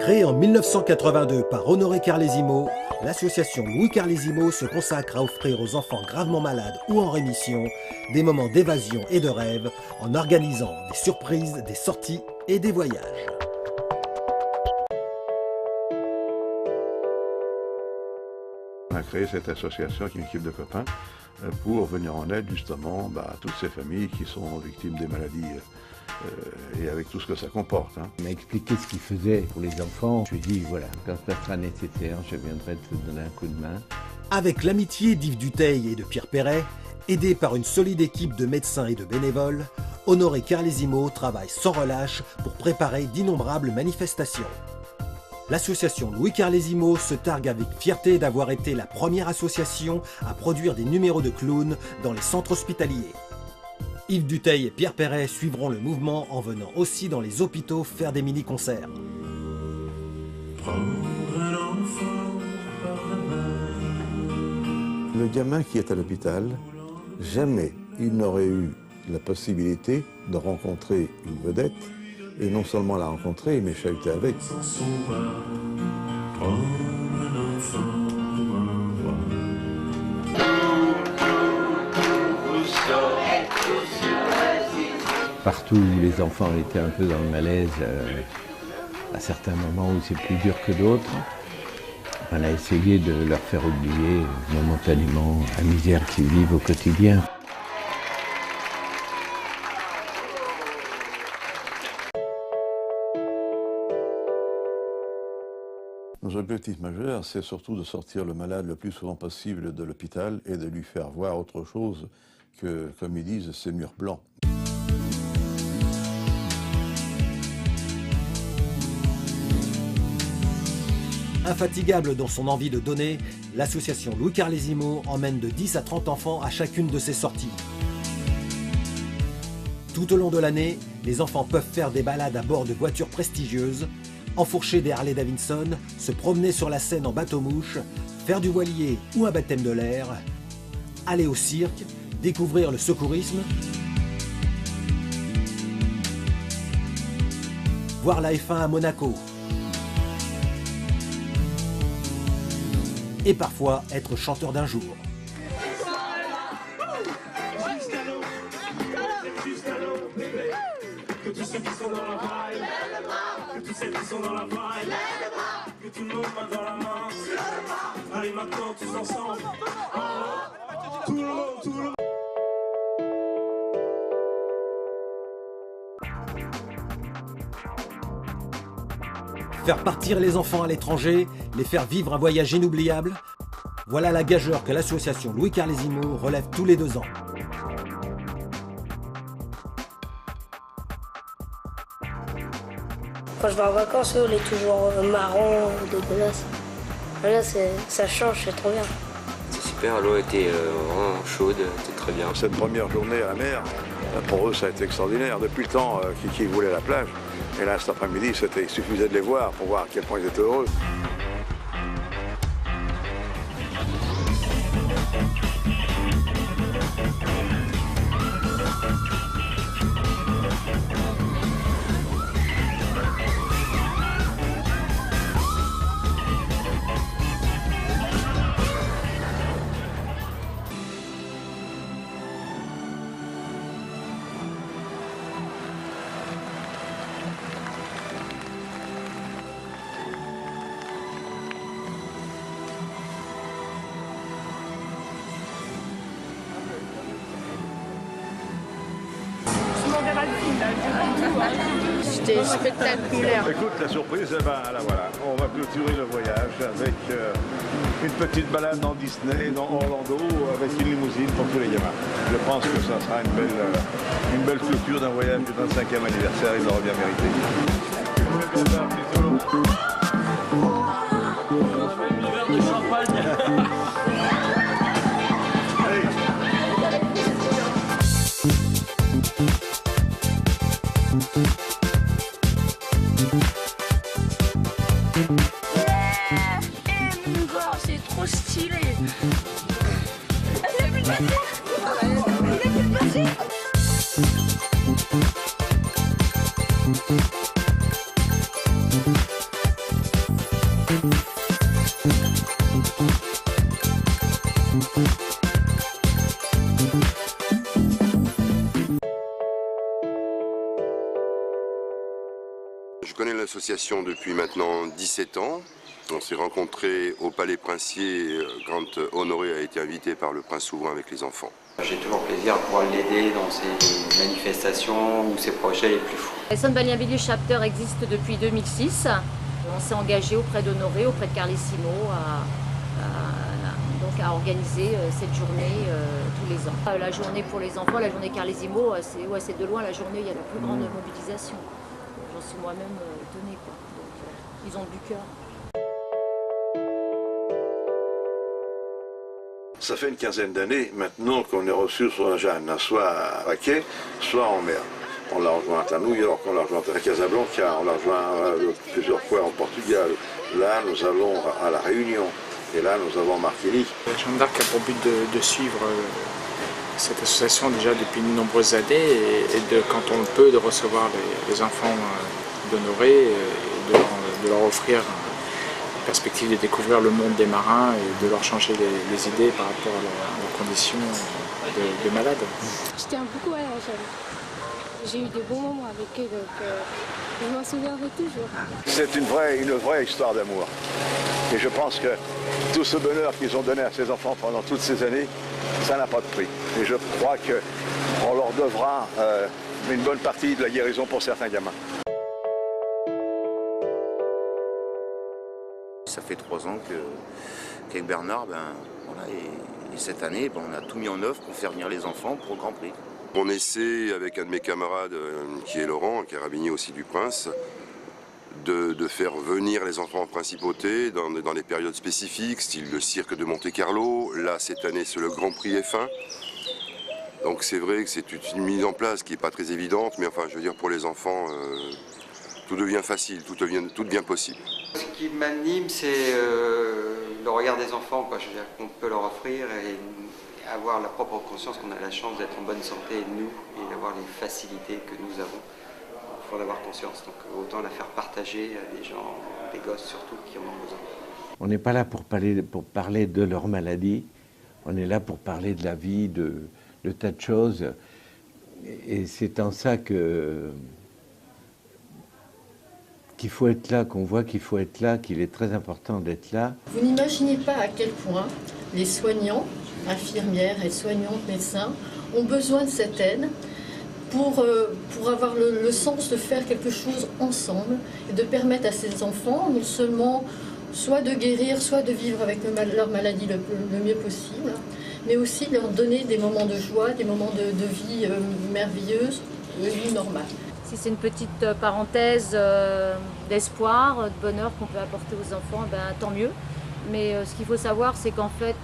Créée en 1982 par Honoré Carlesimo, l'association Louis Carlesimo se consacre à offrir aux enfants gravement malades ou en rémission des moments d'évasion et de rêve en organisant des surprises, des sorties et des voyages. On a créé cette association avec une équipe de copains pour venir en aide justement à toutes ces familles qui sont victimes des maladies et avec tout ce que ça comporte. Il m'a expliqué ce qu'il faisait pour les enfants. Je lui ai dit, voilà, quand ça sera nécessaire, je viendrai te donner un coup de main. Avec l'amitié d'Yves Duteil et de Pierre Perret, aidé par une solide équipe de médecins et de bénévoles, Honoré Carlesimo travaille sans relâche pour préparer d'innombrables manifestations. L'association Louis Carlesimo se targue avec fierté d'avoir été la première association à produire des numéros de clowns dans les centres hospitaliers. Yves Duteil et Pierre Perret suivront le mouvement en venant aussi dans les hôpitaux faire des mini-concerts. Le gamin qui est à l'hôpital, jamais il n'aurait eu la possibilité de rencontrer une vedette, et non seulement la rencontrer, mais chahuter avec. Partout où les enfants étaient un peu dans le malaise, à certains moments où c'est plus dur que d'autres, on a essayé de leur faire oublier momentanément la misère qu'ils vivent au quotidien. Nos objectifs majeurs, c'est surtout de sortir le malade le plus souvent possible de l'hôpital et de lui faire voir autre chose que, comme ils disent, ces murs blancs. Infatigable dans son envie de donner, l'association Louis Carlesimo emmène de 10 à 30 enfants à chacune de ses sorties. Tout au long de l'année, les enfants peuvent faire des balades à bord de voitures prestigieuses, enfourcher des Harley Davidson, se promener sur la Seine en bateau-mouche, faire du voilier ou un baptême de l'air, aller au cirque, découvrir le secourisme, voir la F1 à Monaco, et parfois être chanteur d'un jour. Faire partir les enfants à l'étranger, les faire vivre un voyage inoubliable, voilà la gageure que l'association Louis Carlesimo relève tous les 2 ans. Quand je vais en vacances, on est toujours marrant, dégueulasse. Là, ça change, c'est trop bien. C'est super, l'eau était vraiment chaude, c'était très bien. Cette première journée à la mer, pour eux, ça a été extraordinaire. Depuis le temps qu'ils voulaient la plage. Et là, cet après-midi, il suffisait de les voir pour voir à quel point ils étaient heureux. C'était spectaculaire. Écoute, la surprise, là voilà, on va clôturer le voyage avec une petite balade dans Disney, dans Orlando, avec une limousine pour tous les gamins. Je pense que ça sera une belle clôture d'un voyage du 25e anniversaire, il l'aura bien mérité. C'est trop stylé. Je connais l'association depuis maintenant 17 ans. On s'est rencontrés au Palais Princier quand Honoré a été invité par le Prince Souverain avec les enfants. J'ai toujours plaisir à pouvoir l'aider dans ses manifestations ou ses projets les plus fous. Sun Balien-Bélier Chapter existe depuis 2006. On s'est engagé auprès d'Honoré, auprès de Carlissimo, à organiser cette journée tous les ans. La journée pour les enfants, la journée Carlissimo, c'est de loin la journée où il y a la plus grande mobilisation. J'en suis moi-même étonnée, quoi. Donc, ils ont du cœur. Ça fait une quinzaine d'années maintenant qu'on est reçu soit à Jeanne, soit à Raquet, soit en mer. On l'a rejoint à New York, on l'a rejoint à Casablanca, on l'a rejoint plusieurs fois en Portugal. Là, nous allons à La Réunion et là, nous avons Martinique. Jeanne d'Arc a pour but de suivre cette association déjà depuis de nombreuses années et quand on le peut, de recevoir les enfants d'Honoré et de leur offrir la perspective de découvrir le monde des marins et de leur changer les idées par rapport à leurs conditions de malades. Je tiens beaucoup à la Jeanne. J'ai eu des bons moments avec eux, donc je m'en souviendrai toujours. C'est une vraie histoire d'amour. Et je pense que tout ce bonheur qu'ils ont donné à ces enfants pendant toutes ces années, ça n'a pas de prix. Et je crois qu'on leur devra une bonne partie de la guérison pour certains gamins. Ça fait 3 ans qu'avec Bernard, et cette année, on a tout mis en œuvre pour faire venir les enfants pour le Grand Prix. On essaie, avec un de mes camarades, qui est Laurent, un carabinier aussi du Prince, de faire venir les enfants en principauté dans des périodes spécifiques, style le cirque de Monte-Carlo. Là, cette année, c'est le Grand Prix F1. Donc c'est vrai que c'est une mise en place qui n'est pas très évidente, mais enfin, je veux dire, pour les enfants, tout devient facile, tout devient possible. Ce qui m'anime, c'est le regard des enfants, quoi. Je veux dire qu'on peut leur offrir et avoir la propre conscience qu'on a la chance d'être en bonne santé, nous, et d'avoir les facilités que nous avons. Il faut en avoir conscience, donc autant la faire partager à des gens, des gosses surtout, qui en ont besoin. On n'est pas là pour parler de leur maladie, on est là pour parler de la vie, de tas de choses. Et c'est en ça qu'il faut être là, qu'on voit qu'il faut être là, qu'il est très important d'être là. Vous n'imaginez pas à quel point les soignants, infirmières, aides-soignantes, médecins ont besoin de cette aide pour avoir le sens de faire quelque chose ensemble et de permettre à ces enfants non seulement soit de guérir, soit de vivre avec leur maladie le mieux possible, mais aussi de leur donner des moments de joie, des moments de vie merveilleuse, de vie normale. Si c'est une petite parenthèse d'espoir, de bonheur qu'on peut apporter aux enfants, tant mieux. Mais ce qu'il faut savoir, c'est qu'en fait,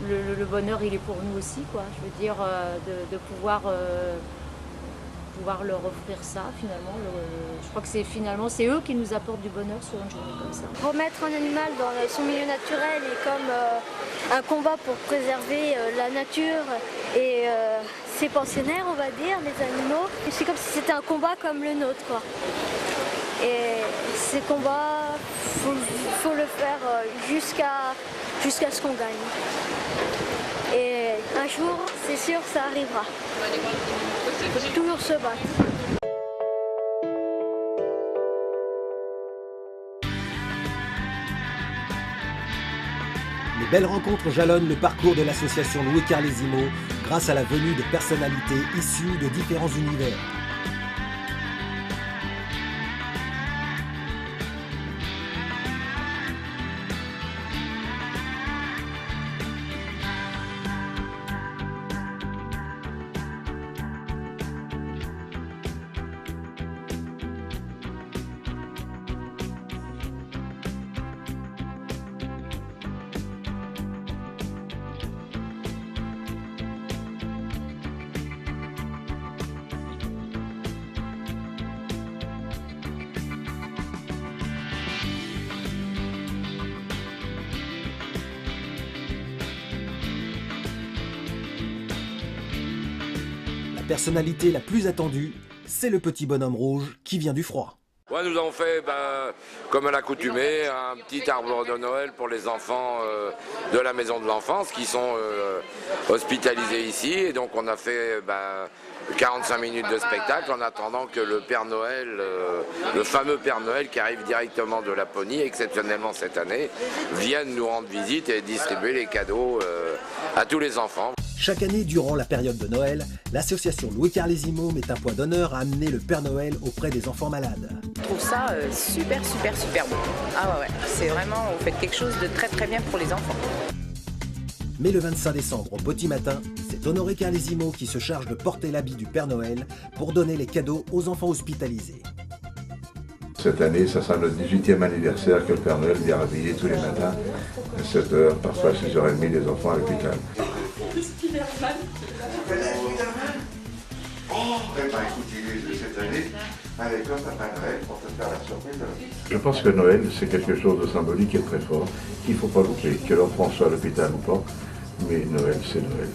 le bonheur, il est pour nous aussi, quoi. Je veux dire, de pouvoir leur offrir ça, finalement. Je crois que c'est eux qui nous apportent du bonheur sur une journée comme ça. Remettre un animal dans son milieu naturel est comme un combat pour préserver la nature et ses pensionnaires, on va dire, les animaux. C'est comme si c'était un combat comme le nôtre, quoi. Et ces combats, faut le faire jusqu'à ce qu'on gagne. Et un jour, c'est sûr, ça arrivera. Il faut toujours se battre. Les belles rencontres jalonnent le parcours de l'association Louis Carlissimo grâce à la venue de personnalités issues de différents univers. La personnalité la plus attendue, c'est le petit bonhomme rouge qui vient du froid. Ouais, nous avons fait, comme à l'accoutumée, un petit arbre de Noël pour les enfants de la maison de l'enfance qui sont hospitalisés ici. Et donc on a fait 45 minutes de spectacle en attendant que le Père Noël, le fameux Père Noël qui arrive directement de Laponie, exceptionnellement cette année, vienne nous rendre visite et distribuer les cadeaux à tous les enfants. Chaque année, durant la période de Noël, l'association Louis Carlesimo met un point d'honneur à amener le Père Noël auprès des enfants malades. Je trouve ça super beau. Ah ouais, c'est vraiment, vous faites quelque chose de très bien pour les enfants. Mais le 25 décembre au petit matin, c'est Honoré Carlesimo qui se charge de porter l'habit du Père Noël pour donner les cadeaux aux enfants hospitalisés. Cette année, ça sera notre 18e anniversaire que le Père Noël vient réveiller tous les matins à 7h, parfois à 6h30 les enfants à l'hôpital. Cette année, avec un Papa Noël pour te faire la surprise. Je pense que Noël, c'est quelque chose de symbolique et très fort, qu'il ne faut pas louper, que l'enfant soit à l'hôpital ou pas, mais Noël, c'est Noël.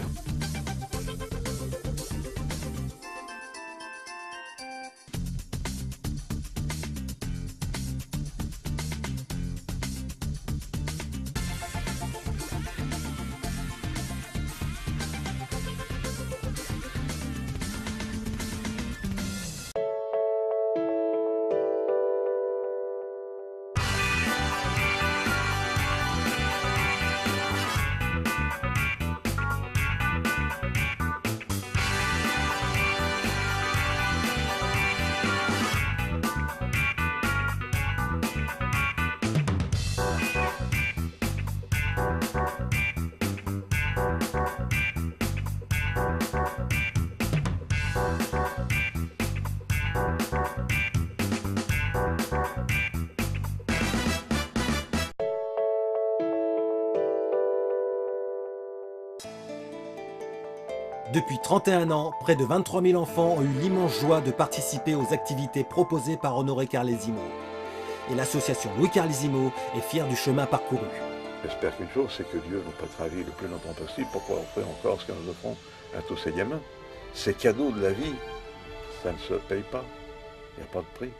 Depuis 31 ans, près de 23 000 enfants ont eu l'immense joie de participer aux activités proposées par Honoré Carlesimo. Et l'association Louis Carlesimo est fière du chemin parcouru. J'espère qu'une chose, c'est que Dieu nous prêtera vie le plus longtemps possible pour pouvoir offrir encore ce que nous offrons à tous ces gamins. Ces cadeaux de la vie, ça ne se paye pas. Il n'y a pas de prix.